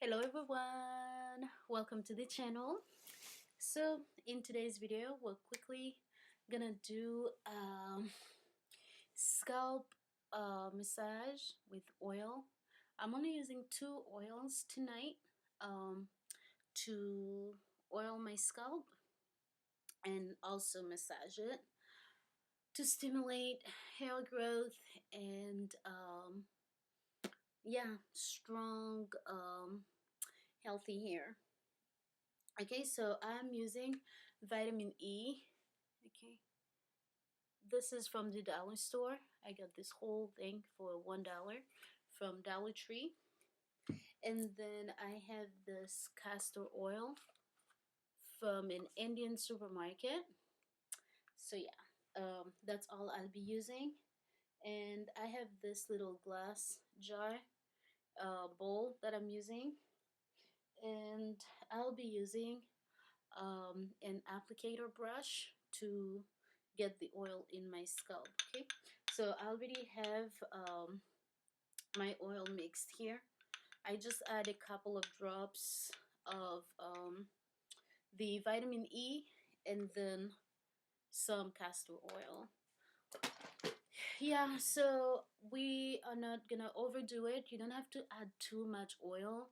Hello everyone, welcome to the channel. So in today's video we're quickly gonna do scalp massage with oil. I'm only using two oils tonight to oil my scalp and also massage it to stimulate hair growth and yeah, strong healthy hair. Okay, so I'm using vitamin E. Okay, this is from the dollar store. I got this whole thing for $1 from Dollar Tree. And then I have this castor oil from an Indian supermarket. So yeah, that's all I'll be using. And I have this little glass jar bowl that I'm using. And I'll be using an applicator brush to get the oil in my scalp. Okay, so I already have my oil mixed here. I just add a couple of drops of the vitamin E and then some castor oil. Yeah, so we are not gonna overdo it. You don't have to add too much oil.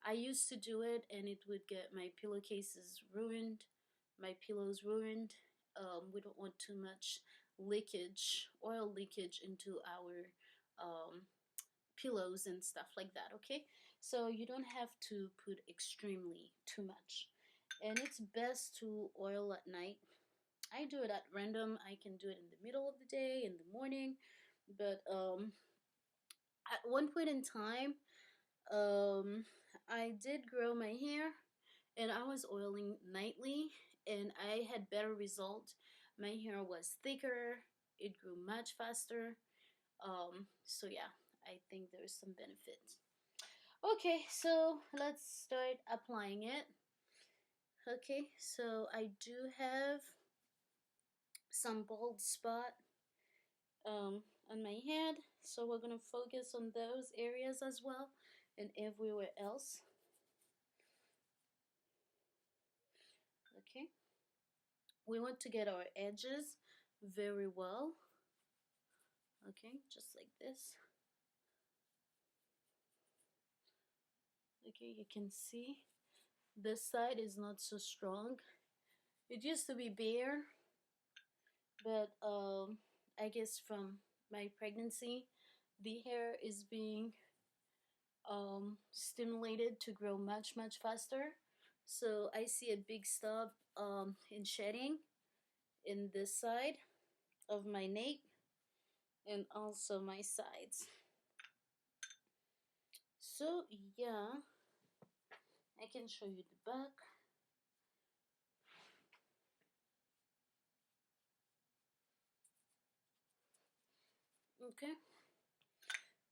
I used to do it and it would get my pillowcases ruined, my pillows ruined. We don't want too much leakage, oil leakage into our pillows and stuff like that, okay? So you don't have to put extremely too much. And it's best to oil at night. I do it at random. I can do it in the middle of the day, in the morning, but at one point in time, I did grow my hair, and I was oiling nightly, and I had better result. My hair was thicker. It grew much faster. So yeah, I think there's some benefit. Okay, so let's start applying it. Okay, so I do have some bald spot on my head, so we're gonna focus on those areas as well and everywhere else. Okay, we want to get our edges very well. Okay, just like this. Okay, you can see this side is not so strong. It used to be bare, but I guess from my pregnancy the hair is being stimulated to grow much faster, so I see a big stop in shedding in this side of my nape and also my sides. So yeah, I can show you the back. Okay,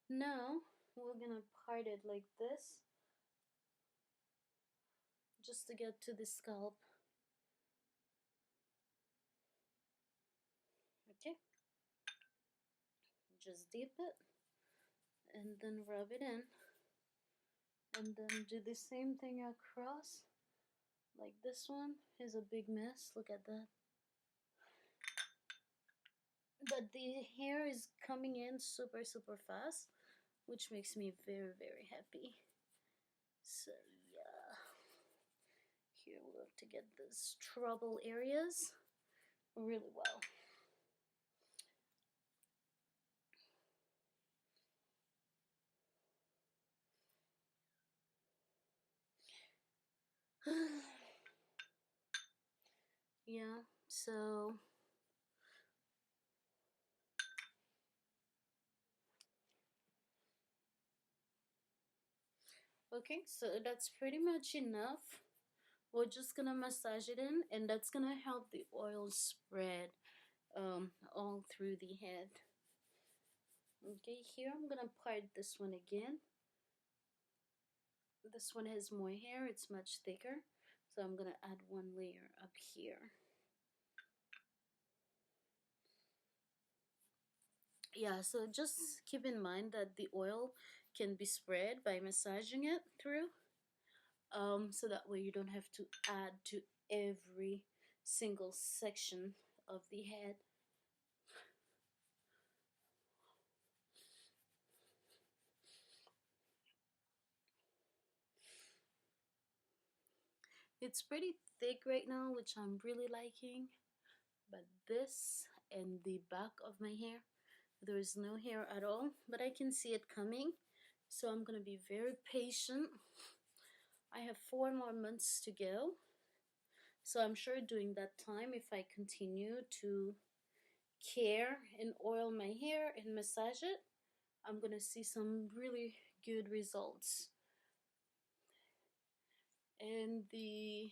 now we're gonna part it like this just to get to the scalp. Okay, just dip it and then rub it in, and then do the same thing across. Like this one is a big mess, look at that. But the hair is coming in super fast, which makes me very happy. So yeah, here we have to get these trouble areas really well. Yeah, so okay, so that's pretty much enough. We're just gonna massage it in, and that's gonna help the oil spread all through the head. Okay, here I'm gonna part this one again. This one has more hair, it's much thicker, so I'm gonna add one layer up here. Yeah, so just keep in mind that the oil can be spread by massaging it through. so that way you don't have to add to every single section of the head. It's pretty thick right now, which I'm really liking, but this and the back of my hair, there is no hair at all, but I can see it coming, so I'm gonna be very patient. I have 4 more months to go, so I'm sure during that time, if I continue to care and oil my hair and massage it, I'm gonna see some really good results. And the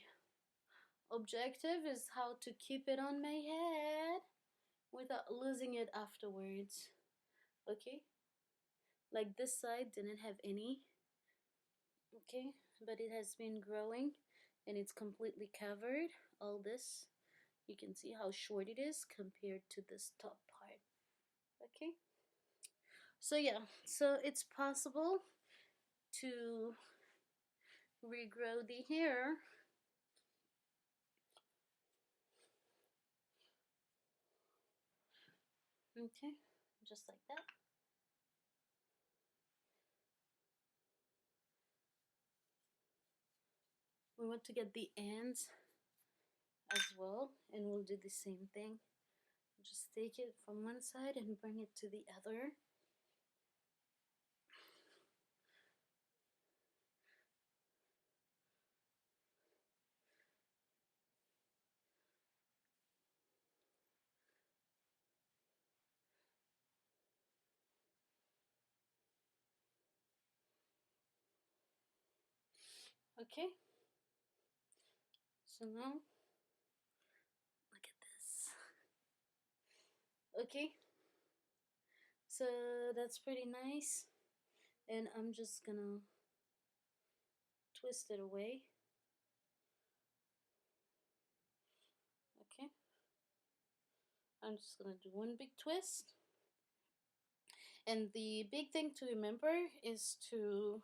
objective is how to keep it on my head without losing it afterwards. Okay, like this side didn't have any, okay, but it has been growing and it's completely covered. All this, you can see how short it is compared to this top part. Okay, so yeah, so it's possible to regrow the hair. Okay, just like that. We want to get the ends as well, and we'll do the same thing. Just take it from one side and bring it to the other. Okay, so now look at this. Okay, so that's pretty nice, and I'm just gonna twist it away. Okay, I'm just gonna do one big twist, and the big thing to remember is to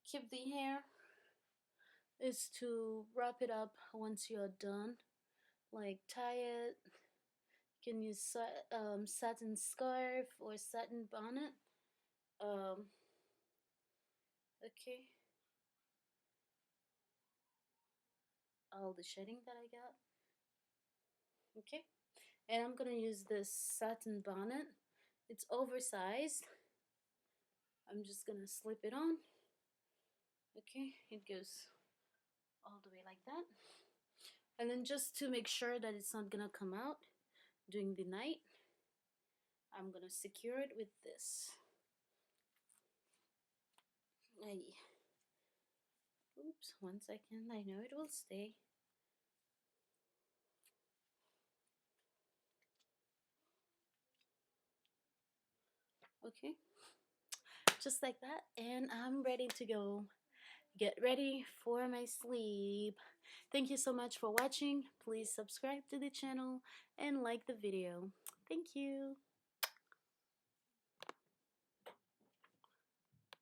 keep the hair, is to wrap it up once you're done, like tie it. You can use satin scarf or satin bonnet. Okay, all the shedding that I got. Okay, and I'm gonna use this satin bonnet. It's oversized. I'm just gonna slip it on. Okay, it goes all the way like that. And then just to make sure that it's not gonna come out during the night, I'm gonna secure it with this. Oops, 1 second. I know it will stay. Okay, just like that, and I'm ready to go get ready for my sleep. Thank you so much for watching. Please subscribe to the channel and like the video. Thank you.